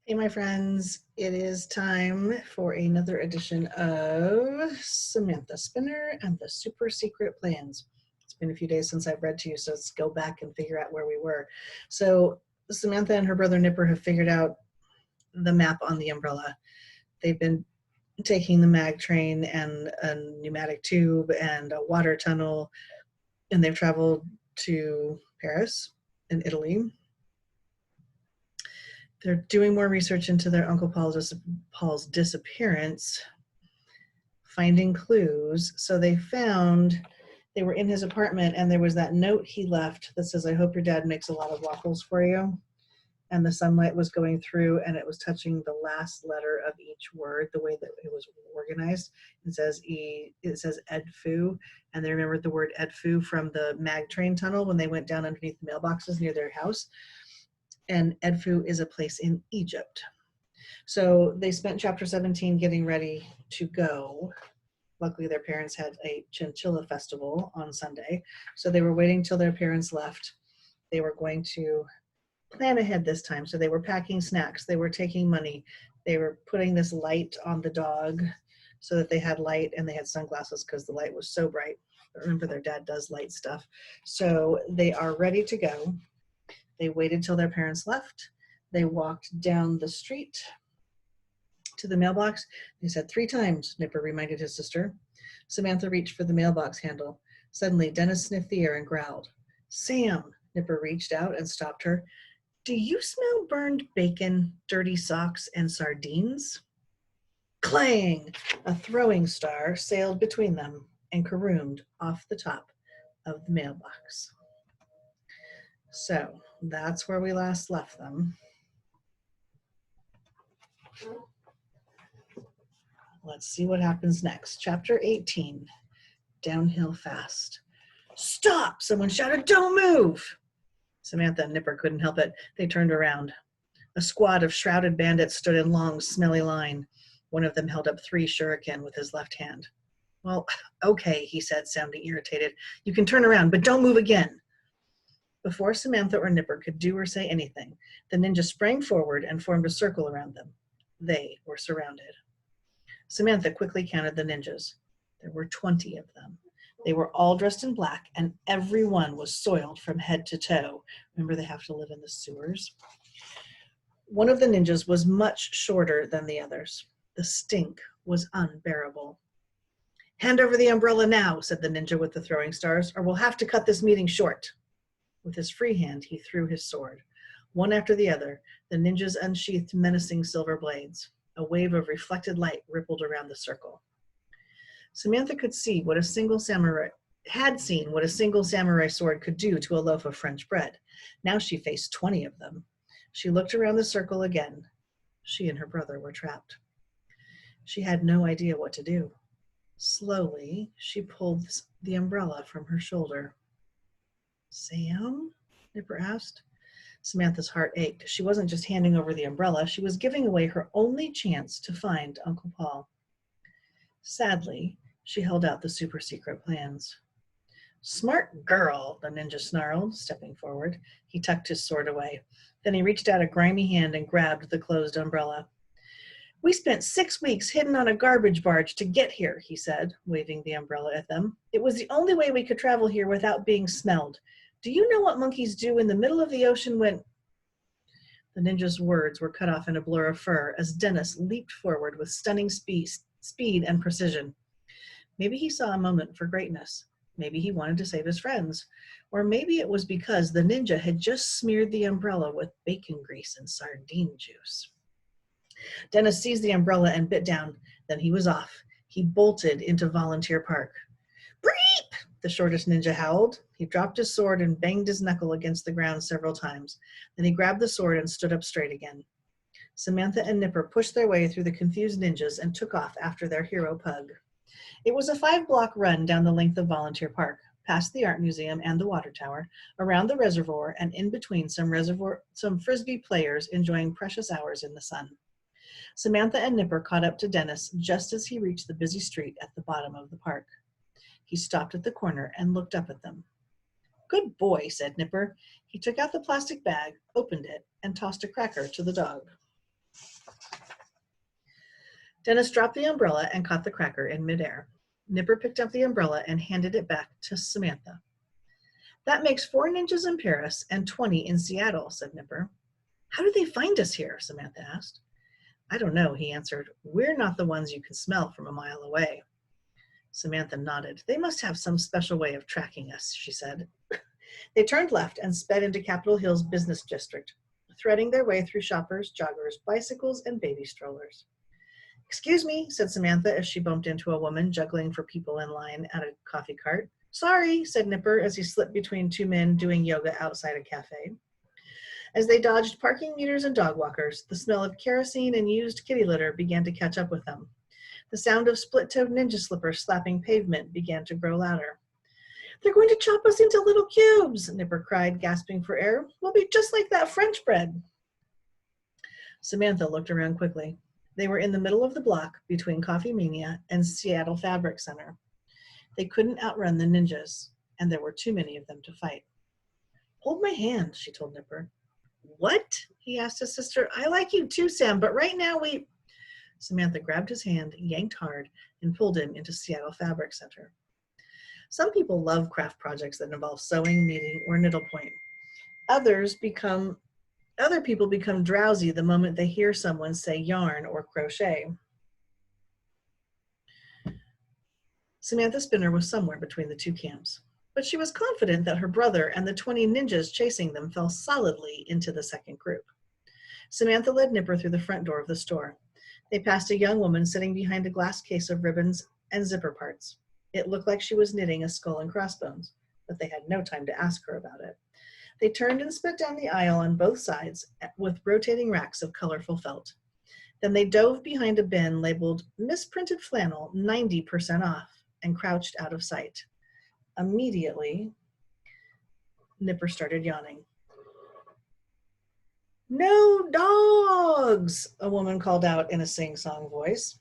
Hey, my friends, it is time for another edition of Samantha Spinner and the Super Secret Plans. It's been a few days since I've read to you, so let's go back and figure out where we were. So Samantha and her brother Nipper have figured out the map on the umbrella. They've been taking the mag train and a pneumatic tube and a water tunnel, and they've traveled to Paris in Italy. They're doing more research into their Uncle Paul's disappearance, finding clues. So they were in his apartment, and there was that note he left that says, "I hope your dad makes a lot of waffles for you." And the sunlight was going through, and it was touching the last letter of each word, the way that it was organized. It says Ed Foo, and they remembered the word Ed Foo from the mag train tunnel when they went down underneath the mailboxes near their house. And Edfu is a place in Egypt. So they spent chapter 17 getting ready to go. Luckily, their parents had a chinchilla festival on Sunday, so they were waiting till their parents left. They were going to plan ahead this time, so they were packing snacks, they were taking money, they were putting this light on the dog so that they had light, and they had sunglasses because the light was so bright. But remember, their dad does light stuff. So they are ready to go. They waited till their parents left. They walked down the street to the mailbox. They said 3 times, Nipper reminded his sister. Samantha reached for the mailbox handle. Suddenly, Dennis sniffed the air and growled. "Sam," Nipper reached out and stopped her. "Do you smell burned bacon, dirty socks, and sardines?" Clang! A throwing star sailed between them and caromed off the top of the mailbox. So that's where we last left them. Let's see what happens next. Chapter 18, Downhill Fast. "Stop!" someone shouted. "Don't move!" Samantha and Nipper couldn't help it. They turned around. A squad of shrouded bandits stood in long, smelly line. One of them held up 3 shuriken with his left hand. "Well, okay," he said, sounding irritated. "You can turn around, but don't move again." Before Samantha or Nipper could do or say anything, the ninja sprang forward and formed a circle around them. They were surrounded. Samantha quickly counted the ninjas. There were 20 of them. They were all dressed in black, and every one was soiled from head to toe. Remember, they have to live in the sewers. One of the ninjas was much shorter than the others. The stink was unbearable. "Hand over the umbrella now," said the ninja with the throwing stars, "or we'll have to cut this meeting short." With his free hand, he threw his sword. One after the other, the ninjas unsheathed menacing silver blades. A wave of reflected light rippled around the circle. Samantha could see what a single samurai sword could do to a loaf of French bread. Now she faced 20 of them. She looked around the circle again. She and her brother were trapped. She had no idea what to do. Slowly, she pulled the umbrella from her shoulder. "Sam?" Nipper asked. Samantha's heart ached. She wasn't just handing over the umbrella, she was giving away her only chance to find Uncle Paul. Sadly, she held out the super secret plans. "Smart girl," the ninja snarled, stepping forward. He tucked his sword away. Then he reached out a grimy hand and grabbed the closed umbrella. "We spent 6 weeks hidden on a garbage barge to get here," he said, waving the umbrella at them. "It was the only way we could travel here without being smelled. Do you know what monkeys do in the middle of the ocean when—" The ninja's words were cut off in a blur of fur as Dennis leaped forward with stunning speed and precision. Maybe he saw a moment for greatness. Maybe he wanted to save his friends. Or maybe it was because the ninja had just smeared the umbrella with bacon grease and sardine juice. Dennis seized the umbrella and bit down. Then he was off. He bolted into Volunteer Park. "Breep!" the shortest ninja howled. He dropped his sword and banged his knuckle against the ground several times. Then he grabbed the sword and stood up straight again. Samantha and Nipper pushed their way through the confused ninjas and took off after their hero pug. It was a 5-block run down the length of Volunteer Park, past the art museum and the water tower, around the reservoir, and in between some frisbee players enjoying precious hours in the sun. Samantha and Nipper caught up to Dennis just as he reached the busy street at the bottom of the park. He stopped at the corner and looked up at them. "Good boy," said Nipper. He took out the plastic bag, opened it, and tossed a cracker to the dog. Dennis dropped the umbrella and caught the cracker in midair. Nipper picked up the umbrella and handed it back to Samantha. That makes 4 ninjas in Paris and 20 in Seattle, said Nipper. How do they find us here? Samantha asked. I don't know, he answered. We're not the ones you can smell from a mile away. Samantha nodded. They must have some special way of tracking us, she said. They turned left and sped into Capitol Hill's business district, threading their way through shoppers, joggers, bicycles, and baby strollers. Excuse me, said Samantha as she bumped into a woman juggling for people in line at a coffee cart. Sorry, said Nipper as he slipped between 2 men doing yoga outside a cafe. As they dodged parking meters and dog walkers, the smell of kerosene and used kitty litter began to catch up with them. The sound of split-toed ninja slippers slapping pavement began to grow louder. They're going to chop us into little cubes, Nipper cried, gasping for air. We'll be just like that French bread. Samantha looked around quickly. They were in the middle of the block between Coffee Mania and Seattle Fabric Center. They couldn't outrun the ninjas, and there were too many of them to fight. Hold my hand, she told Nipper. What? He asked his sister. I like you too, Sam, but right now we... Samantha grabbed his hand, yanked hard, and pulled him into Seattle Fabric Center. Some people love craft projects that involve sewing, knitting, or needlepoint. Other people become drowsy the moment they hear someone say yarn or crochet. Samantha Spinner was somewhere between the 2 camps, but she was confident that her brother and the 20 ninjas chasing them fell solidly into the second group. Samantha led Nipper through the front door of the store. They passed a young woman sitting behind a glass case of ribbons and zipper parts. It looked like she was knitting a skull and crossbones, but they had no time to ask her about it. They turned and sped down the aisle on both sides with rotating racks of colorful felt. Then they dove behind a bin labeled Misprinted Flannel 90% off and crouched out of sight. Immediately, Nipper started yawning. No dogs, a woman called out in a sing-song voice.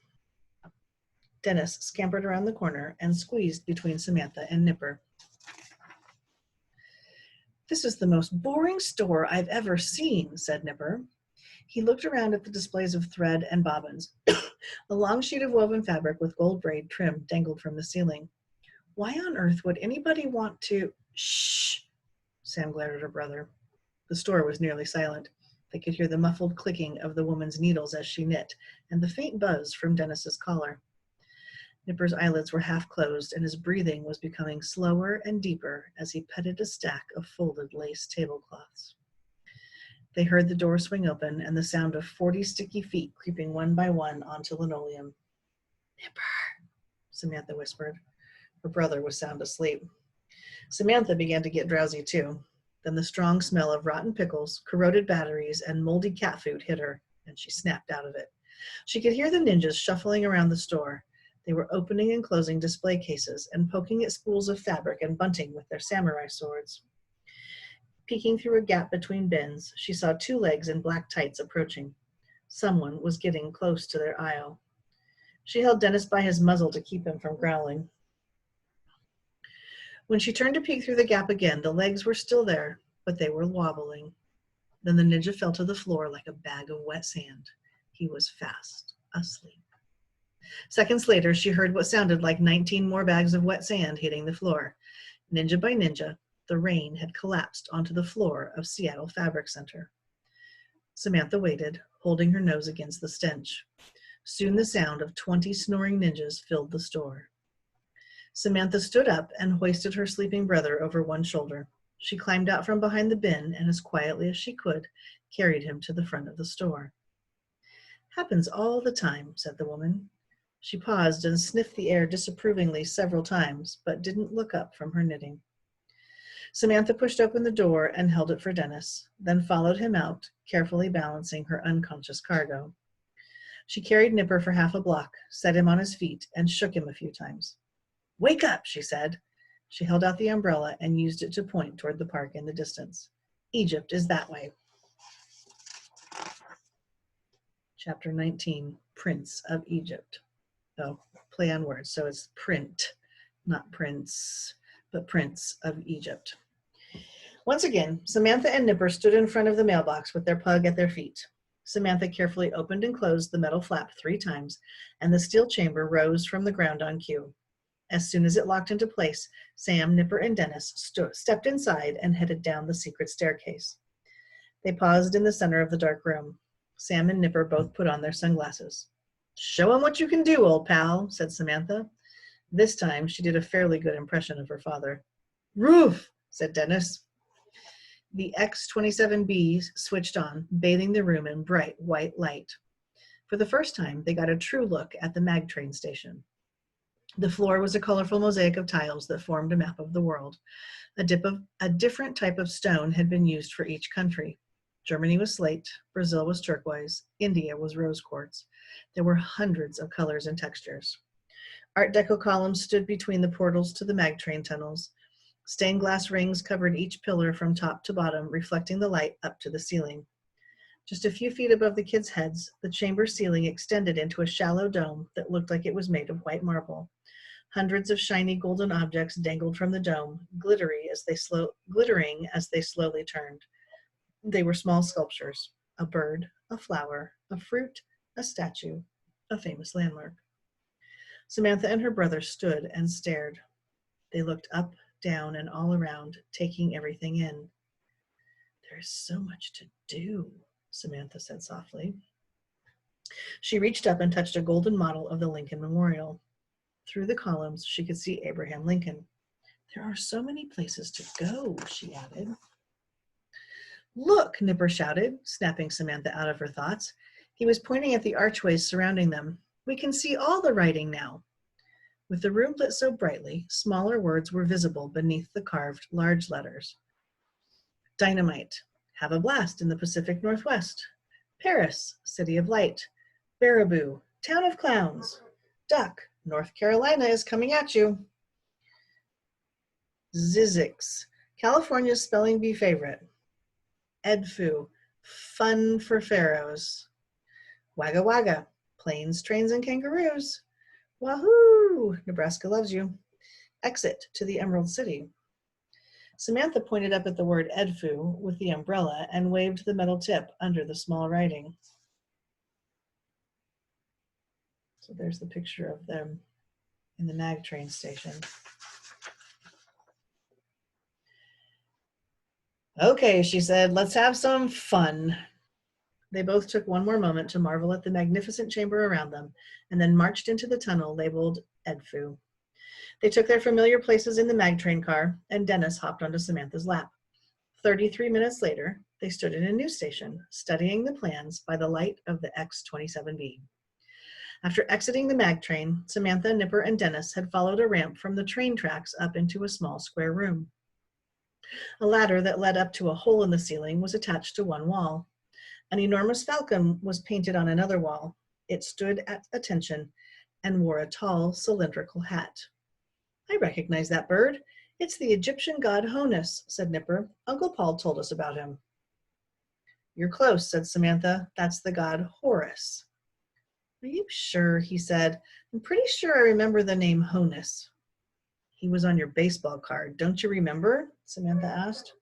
Dennis scampered around the corner and squeezed between Samantha and Nipper. This is the most boring store I've ever seen, said Nipper. He looked around at the displays of thread and bobbins. A long sheet of woven fabric with gold braid trim dangled from the ceiling. Why on earth would anybody want to... Shh! Sam glared at her brother. The store was nearly silent. They could hear the muffled clicking of the woman's needles as she knit, and the faint buzz from Dennis's collar. Nipper's eyelids were half closed, and his breathing was becoming slower and deeper as he petted a stack of folded lace tablecloths. They heard the door swing open and the sound of 40 sticky feet creeping one by one onto linoleum. Nipper, Samantha whispered. Her brother was sound asleep. Samantha began to get drowsy too. Then the strong smell of rotten pickles, corroded batteries, and moldy cat food hit her, and she snapped out of it. She could hear the ninjas shuffling around the store. They were opening and closing display cases and poking at spools of fabric and bunting with their samurai swords. Peeking through a gap between bins, she saw 2 legs in black tights approaching. Someone was getting close to their aisle. She held Dennis by his muzzle to keep him from growling. When she turned to peek through the gap again, the legs were still there, but they were wobbling. Then the ninja fell to the floor like a bag of wet sand. He was fast asleep. Seconds later, she heard what sounded like 19 more bags of wet sand hitting the floor. Ninja by ninja, the rain had collapsed onto the floor of Seattle Fabric Center. Samantha waited, holding her nose against the stench. Soon the sound of 20 snoring ninjas filled the store. Samantha stood up and hoisted her sleeping brother over one shoulder. She climbed out from behind the bin and, as quietly as she could, carried him to the front of the store. Happens all the time, said the woman. She paused and sniffed the air disapprovingly several times, but didn't look up from her knitting. Samantha pushed open the door and held it for Dennis, then followed him out, carefully balancing her unconscious cargo. She carried Nipper for half a block, set him on his feet, and shook him a few times. Wake up, she said. She held out the umbrella and used it to point toward the park in the distance. Egypt is that way. Chapter 19, Prince of Egypt. Oh, play on words, so it's print, not prince, but Prince of Egypt. Once again, Samantha and Nipper stood in front of the mailbox with their pug at their feet. Samantha carefully opened and closed the metal flap 3 times, and the steel chamber rose from the ground on cue. As soon as it locked into place, Sam, Nipper, and Dennis stepped inside and headed down the secret staircase. They paused in the center of the dark room. Sam and Nipper both put on their sunglasses. "Show 'em what you can do, old pal," said Samantha. This time, she did a fairly good impression of her father. "Roof," said Dennis. The X-27B switched on, bathing the room in bright white light. For the first time, they got a true look at the mag train station. The floor was a colorful mosaic of tiles that formed a map of the world. A different type of stone had been used for each country. Germany was slate, Brazil was turquoise, India was rose quartz. There were hundreds of colors and textures. Art Deco columns stood between the portals to the mag train tunnels. Stained glass rings covered each pillar from top to bottom, reflecting the light up to the ceiling. Just a few feet above the kids' heads, the chamber ceiling extended into a shallow dome that looked like it was made of white marble. Hundreds of shiny golden objects dangled from the dome, glittering as they slowly turned. They were small sculptures: a bird, a flower, a fruit, a statue, a famous landmark. Samantha and her brother stood and stared. They looked up, down, and all around, taking everything in. "There's so much to do," Samantha said softly. She reached up and touched a golden model of the Lincoln Memorial. Through the columns, she could see Abraham Lincoln. "There are so many places to go," she added. "Look," Nipper shouted, snapping Samantha out of her thoughts. He was pointing at the archways surrounding them. "We can see all the writing now." With the room lit so brightly, smaller words were visible beneath the carved large letters. Dynamite. Have a blast in the Pacific Northwest. Paris, City of Light. Baraboo, Town of Clowns. Duck, North Carolina is coming at you. Zizix, California's spelling bee favorite. Edfu, fun for pharaohs. Wagga Wagga, planes, trains, and kangaroos. Wahoo! Nebraska loves you. Exit to the Emerald City. Samantha pointed up at the word Edfu with the umbrella and waved the metal tip under the small writing. So there's the picture of them in the mag train station. "Okay," she said, "let's have some fun." They both took one more moment to marvel at the magnificent chamber around them, and then marched into the tunnel labeled Edfu. They took their familiar places in the mag train car, and Dennis hopped onto Samantha's lap. 33 minutes later, they stood in a news station, studying the plans by the light of the X-27B. After exiting the mag train, Samantha, Nipper, and Dennis had followed a ramp from the train tracks up into a small square room. A ladder that led up to a hole in the ceiling was attached to one wall. An enormous falcon was painted on another wall. It stood at attention and wore a tall, cylindrical hat. "I recognize that bird. It's the Egyptian god Honus," said Nipper. "Uncle Paul told us about him." "You're close," said Samantha. "That's the god Horus." "Are you sure?" he said. "I'm pretty sure I remember the name Honus." "He was on your baseball card. Don't you remember?" Samantha asked.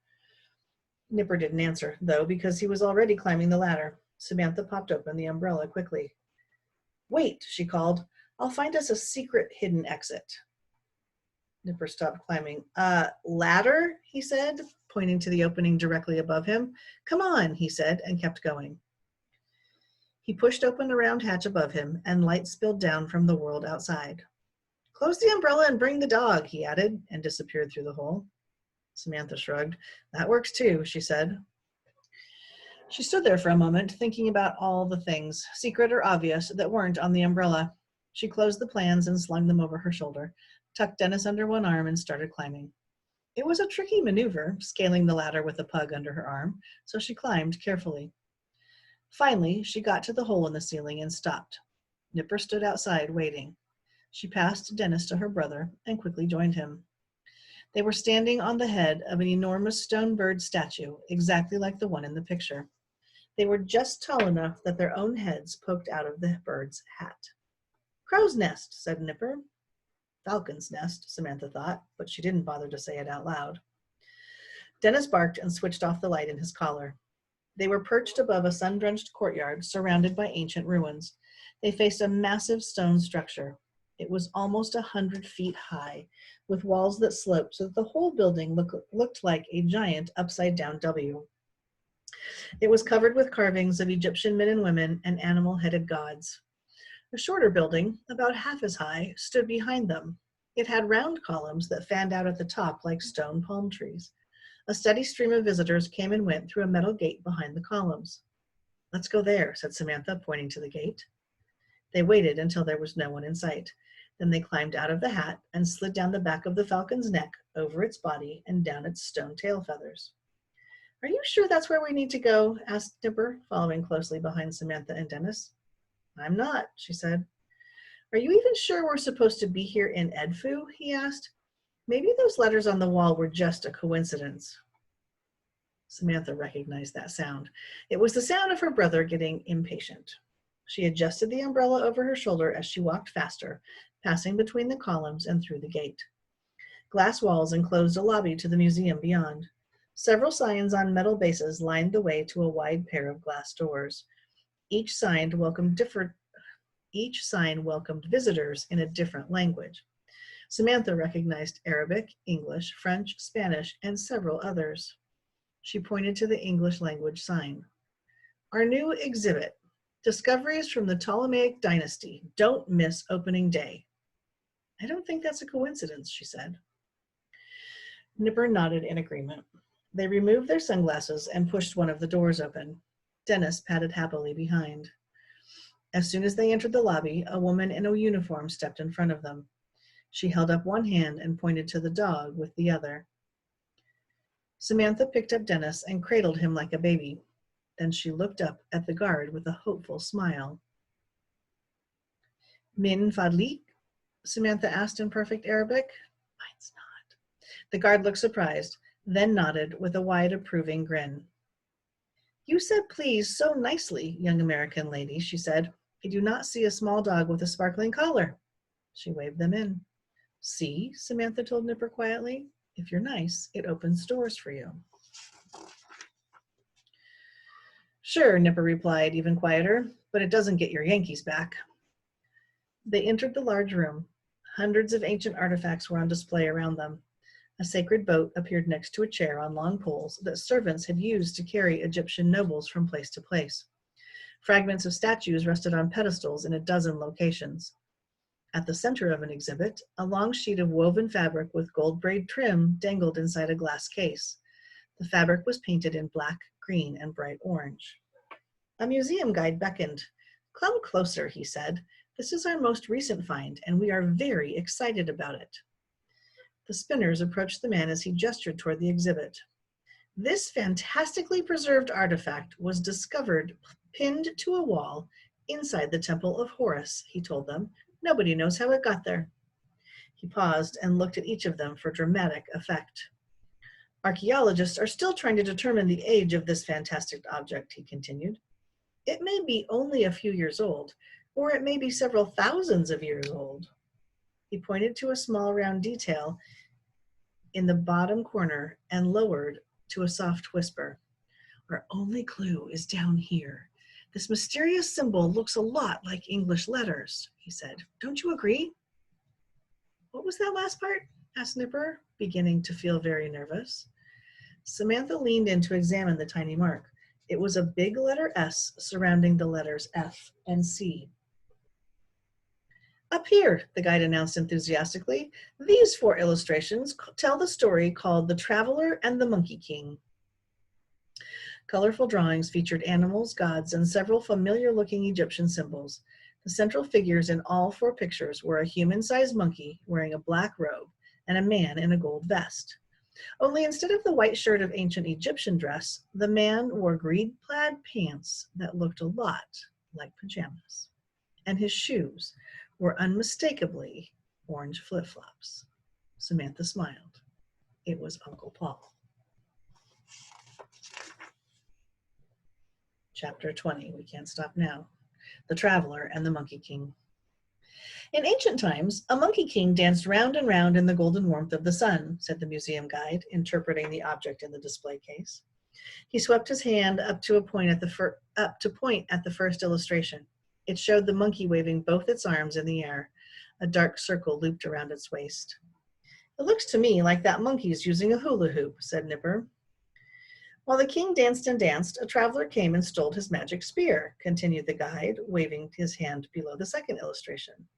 Nipper didn't answer, though, because he was already climbing the ladder. Samantha popped open the umbrella quickly. "Wait," she called. "I'll find us a secret hidden exit." Nipper stopped climbing. Ladder?" he said, pointing to the opening directly above him. "Come on," he said, and kept going. He pushed open a round hatch above him, and light spilled down from the world outside. "Close the umbrella and bring the dog," he added, and disappeared through the hole. Samantha shrugged. "That works too," she said. She stood there for a moment, thinking about all the things, secret or obvious, that weren't on the umbrella. She closed the plans and slung them over her shoulder, tucked Dennis under one arm, and started climbing. It was a tricky maneuver, scaling the ladder with the pug under her arm, so she climbed carefully. Finally, she got to the hole in the ceiling and stopped. Nipper stood outside, waiting. She passed Dennis to her brother and quickly joined him. They were standing on the head of an enormous stone bird statue, exactly like the one in the picture. They were just tall enough that their own heads poked out of the bird's hat. "Crow's nest," said Nipper. "Falcon's nest," Samantha thought, but she didn't bother to say it out loud. Dennis barked and switched off the light in his collar. They were perched above a sun-drenched courtyard surrounded by ancient ruins. They faced a massive stone structure. It was almost 100 feet high, with walls that sloped so that the whole building looked like a giant upside-down W. It was covered with carvings of Egyptian men and women and animal-headed gods. A shorter building, about half as high, stood behind them. It had round columns that fanned out at the top like stone palm trees. A steady stream of visitors came and went through a metal gate behind the columns. "Let's go there," said Samantha, pointing to the gate. They waited until there was no one in sight. Then they climbed out of the hat and slid down the back of the falcon's neck, over its body, and down its stone tail feathers. "Are you sure that's where we need to go?" asked Nipper, following closely behind Samantha and Dennis. "I'm not," she said. "Are you even sure we're supposed to be here in Edfu?" he asked. "Maybe those letters on the wall were just a coincidence." Samantha recognized that sound. It was the sound of her brother getting impatient. She adjusted the umbrella over her shoulder as she walked faster, passing between the columns and through the gate. Glass walls enclosed a lobby to the museum beyond. Several signs on metal bases lined the way to a wide pair of glass doors. Each sign welcomed visitors in a different language. Samantha recognized Arabic, English, French, Spanish, and several others. She pointed to the English language sign. "Our new exhibit, Discoveries from the Ptolemaic Dynasty. Don't miss opening day." "I don't think that's a coincidence," she said. Nipper nodded in agreement. They removed their sunglasses and pushed one of the doors open. Dennis padded happily behind. As soon as they entered the lobby, a woman in a uniform stepped in front of them. She held up one hand and pointed to the dog with the other. Samantha picked up Dennis and cradled him like a baby. Then she looked up at the guard with a hopeful smile. "Min fadlik?" Samantha asked in perfect Arabic. "Mine's not." The guard looked surprised, then nodded with a wide approving grin. "You said please so nicely, young American lady," she said. "I do not see a small dog with a sparkling collar." She waved them in. "See," Samantha told Nipper quietly, "if you're nice, it opens doors for you." "Sure," Nipper replied, even quieter, "but it doesn't get your Yankees back." They entered the large room. Hundreds of ancient artifacts were on display around them. A sacred boat appeared next to a chair on long poles that servants had used to carry Egyptian nobles from place to place. Fragments of statues rested on pedestals in a dozen locations. At the center of an exhibit, a long sheet of woven fabric with gold braid trim dangled inside a glass case. The fabric was painted in black, green, and bright orange. A museum guide beckoned. "Come closer," he said. "This is our most recent find, and we are very excited about it." The Spinners approached the man as he gestured toward the exhibit. "This fantastically preserved artifact was discovered pinned to a wall inside the Temple of Horus," he told them. "Nobody knows how it got there." He paused and looked at each of them for dramatic effect. "Archaeologists are still trying to determine the age of this fantastic object," he continued. "It may be only a few years old, or it may be several thousands of years old." He pointed to a small round detail in the bottom corner and lowered to a soft whisper. "Our only clue is down here. This mysterious symbol looks a lot like English letters," he said. "Don't you agree?" "What was that last part?" asked Nipper, beginning to feel very nervous. Samantha leaned in to examine the tiny mark. It was a big letter S surrounding the letters F and C. "Up here," the guide announced enthusiastically, "these 4 illustrations tell the story called The Traveler and the Monkey King." Colorful drawings featured animals, gods, and several familiar-looking Egyptian symbols. The central figures in all 4 pictures were a human-sized monkey wearing a black robe and a man in a gold vest. Only instead of the white shirt of ancient Egyptian dress, the man wore green-plaid pants that looked a lot like pajamas, and his shoes were unmistakably orange flip-flops. Samantha smiled. It was Uncle Paul. Chapter 20, we can't stop now. The Traveler and the Monkey King. "In ancient times, a monkey king danced round and round in the golden warmth of the sun," said the museum guide, interpreting the object in the display case. He swept his hand up to point at the first illustration. It showed the monkey waving both its arms in the air, a dark circle looped around its waist. "It looks to me like that monkey's using a hula hoop," said Nipper. "While the king danced and danced, a traveler came and stole his magic spear," continued the guide, waving his hand below the second illustration.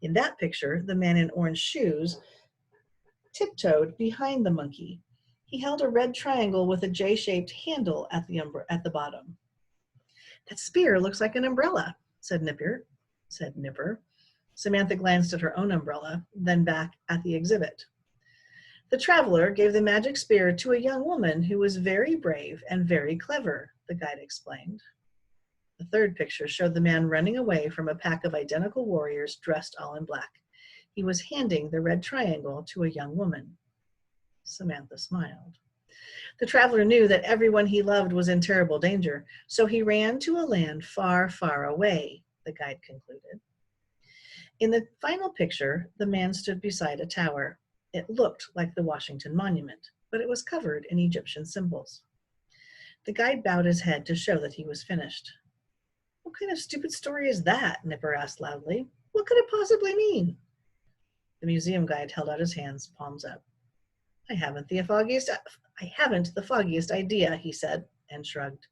"In that picture, the man in orange shoes tiptoed behind the monkey. He held a red triangle with a J-shaped handle at the bottom." "That spear looks like an umbrella," said Nipper. Samantha glanced at her own umbrella, then back at the exhibit. "The traveler gave the magic spear to a young woman who was very brave and very clever," the guide explained. The third picture showed the man running away from a pack of identical warriors dressed all in black. He was handing the red triangle to a young woman. Samantha smiled. "The traveler knew that everyone he loved was in terrible danger, so he ran to a land far, far away," the guide concluded. In the final picture, the man stood beside a tower. It looked like the Washington Monument, but it was covered in Egyptian symbols. The guide bowed his head to show that he was finished. "What kind of stupid story is that?" Nipper asked loudly. "What could it possibly mean?" The museum guide held out his hands, palms up. I haven't the foggiest idea," he said, and shrugged.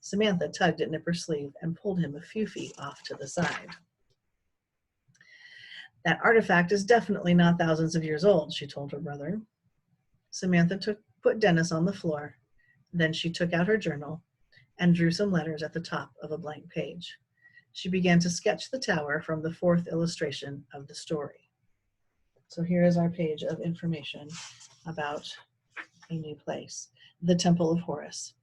Samantha tugged at Nipper's sleeve and pulled him a few feet off to the side. "That artifact is definitely not thousands of years old," she told her brother. Samantha put Dennis on the floor. Then she took out her journal and drew some letters at the top of a blank page. She began to sketch the tower from the fourth illustration of the story. So here is our page of information about a new place, the Temple of Horus.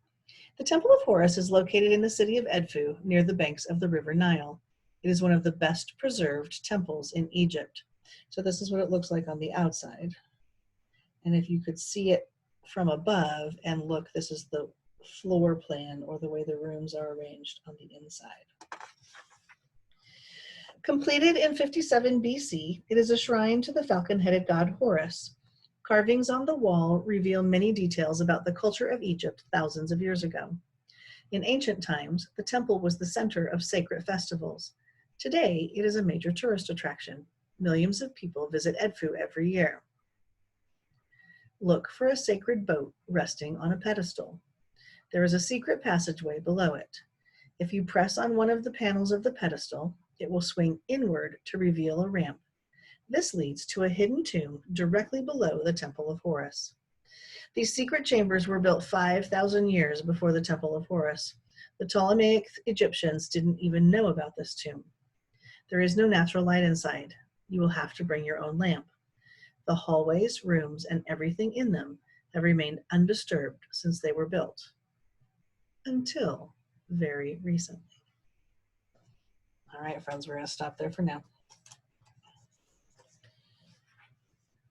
The Temple of Horus is located in the city of Edfu, near the banks of the River Nile. It is one of the best preserved temples in Egypt. So this is what it looks like on the outside. And if you could see it from above and look, this is the floor plan, or the way the rooms are arranged on the inside. Completed in 57 BC, it is a shrine to the falcon-headed god Horus. Carvings on the wall reveal many details about the culture of Egypt thousands of years ago. In ancient times, the temple was the center of sacred festivals. Today, it is a major tourist attraction. Millions of people visit Edfu every year. Look for a sacred boat resting on a pedestal. There is a secret passageway below it. If you press on one of the panels of the pedestal, it will swing inward to reveal a ramp. This leads to a hidden tomb directly below the Temple of Horus. These secret chambers were built 5,000 years before the Temple of Horus. The Ptolemaic Egyptians didn't even know about this tomb. There is no natural light inside. You will have to bring your own lamp. The hallways, rooms, and everything in them have remained undisturbed since they were built. Until very recently. All right, friends, we're going to stop there for now.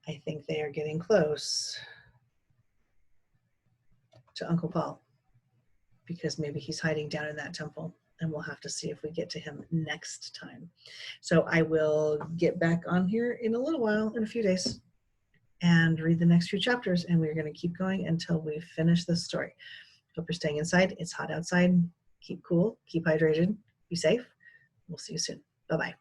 I think they are getting close to Uncle Paul, because maybe he's hiding down in that temple, and we'll have to see if we get to him next time. So I will get back on here in a little while, in a few days, and read the next few chapters, and we're going to keep going until we finish this story. Hope you're staying inside. It's hot outside. Keep cool, keep hydrated, be safe. We'll see you soon. Bye-bye.